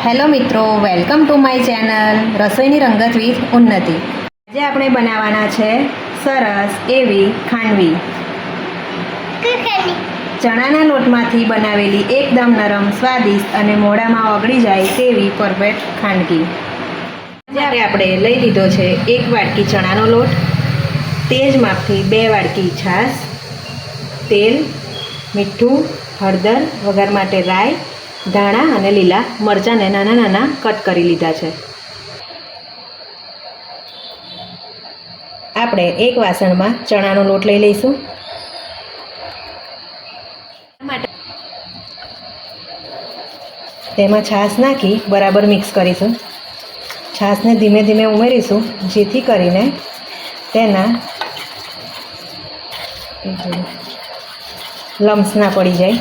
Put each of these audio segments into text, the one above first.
Hello મિત્રો, welcome to my channel રસોઈની રંગત with ઉન્નતિ। આજે આપણે બનાવવાના છે સરસ એવી ખાંડવી। ચણાના લોટમાંથી બનાવેલી એકદમ નરમ, સ્વાદિષ્ટ અને મોઢામાં ઓગળી જાય તેવી પરફેક્ટ ખાંડવી। આજે આપણે લઈ લીધો છે 1 વાટકી ચણાનો લોટ, તે જ માપથી 2 વાટકી છાશ, તેલ, મીઠું, હળદર, વઘાર માટે રાઈ, ધાણા અને લીલા મરચાંને નાના નાના કટ કરી લીધા છે। આપણે એક વાસણમાં ચણાનો લોટ લઈ લઈશું। તેમાં છાશ નાખી બરાબર મિક્સ કરીશું। છાશને ધીમે ધીમે ઉમેરીશું જેથી કરીને તેના લમ્સ ના પડી જાય।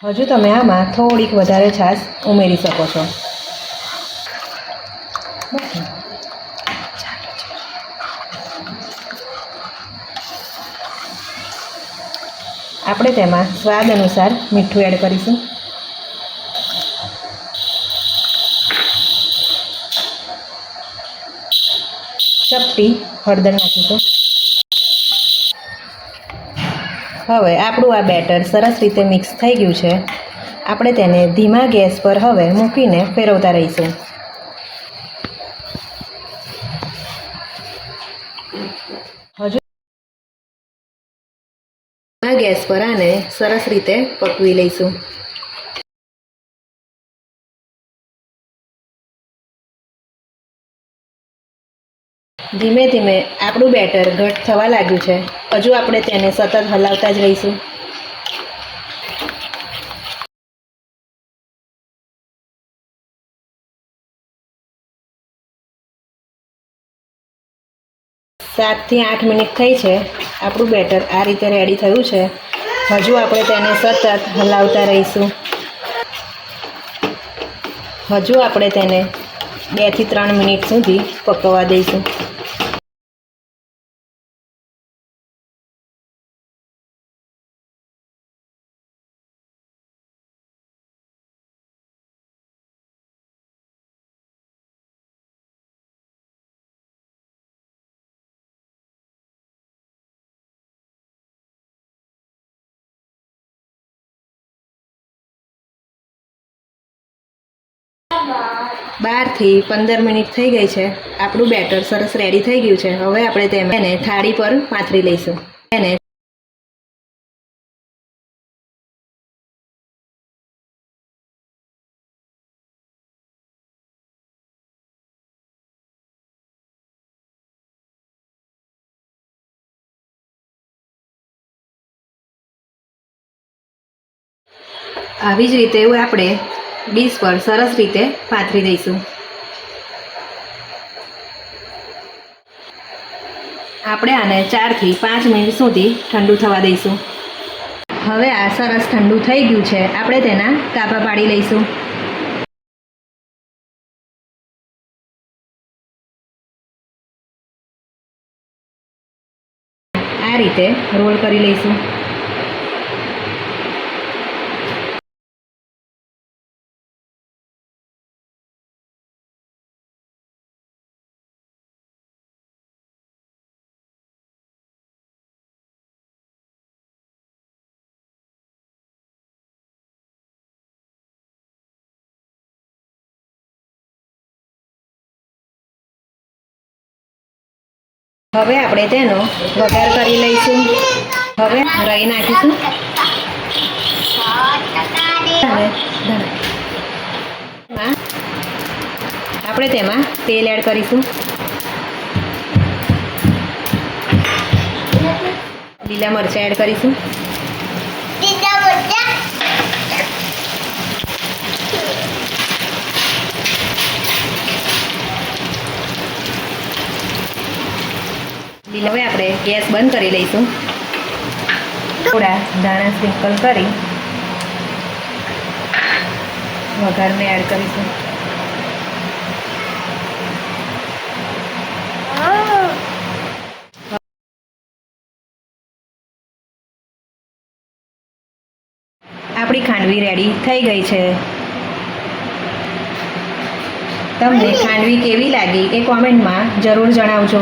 હજુ તમે આમાં થોડીક વધારે છાશ ઉમેરી શકો છો। આપણે તેમાં સ્વાદ અનુસાર મીઠું એડ કરીશું। ચપટી હળદર નાખીશું। હવે આપણું આ બેટર સરસ રીતે મિક્સ થઈ ગયું છે। આપણે તેને ધીમા ગેસ પર હવે મૂકીને ફેરવતા રહીશું। હજુ ધીમા ગેસ પર આને સરસ રીતે પકવી લઈશું। ધીમે ધીમે આપણું બેટર ઘટ થવા લાગ્યું છે। હજુ આપણે તેને સતત હલાવતા જ રહીશું। સાત થી 8 મિનિટ થઈ છે। આપણું બેટર આ રીતે રેડી થયું છે। હજુ આપણે તેને સતત હલાવતા રહીશું। હજુ આપણે તેને 2 થી 3 મિનિટ સુધી પકવવા દઈશું। બાર થી 15 મિનિટ થઈ ગઈ છે। આપણું બેટર સરસ રેડી થઈ ગયું છે। હવે આપણે તેને થાળી પર પાથરી લઈશું। તેને આવી જ રીતે આપણે ડીશ પર સરસ રીતે પાથરી દઈશું। આપણે આને 4 થી 5 મિનિટ સુધી ઠંડુ થવા દઈશું। હવે આ સરસ ઠંડુ થઈ ગયું છે। આપણે તેના કાપા પાડી લઈશું। આ રીતે રોલ કરી લઈશું। હવે આપણે તેનો વઘાર કરી લઈશું। હવે રાઈ નાખીશું આપણે તેમાં તેલ એડ કરીશું। લીલા મરચાં એડ કરીશું। હવે આપણે ગેસ બંધ કરી લઈશું। થોડા ધાણા સ્પ્રિંકલ કરી વઘારને એડ કરીશું। આપણી ખાંડવી રેડી થઈ ગઈ છે. તમને ખાંડવી કેવી લાગી એ કોમેન્ટમાં જરૂર જણાવજો.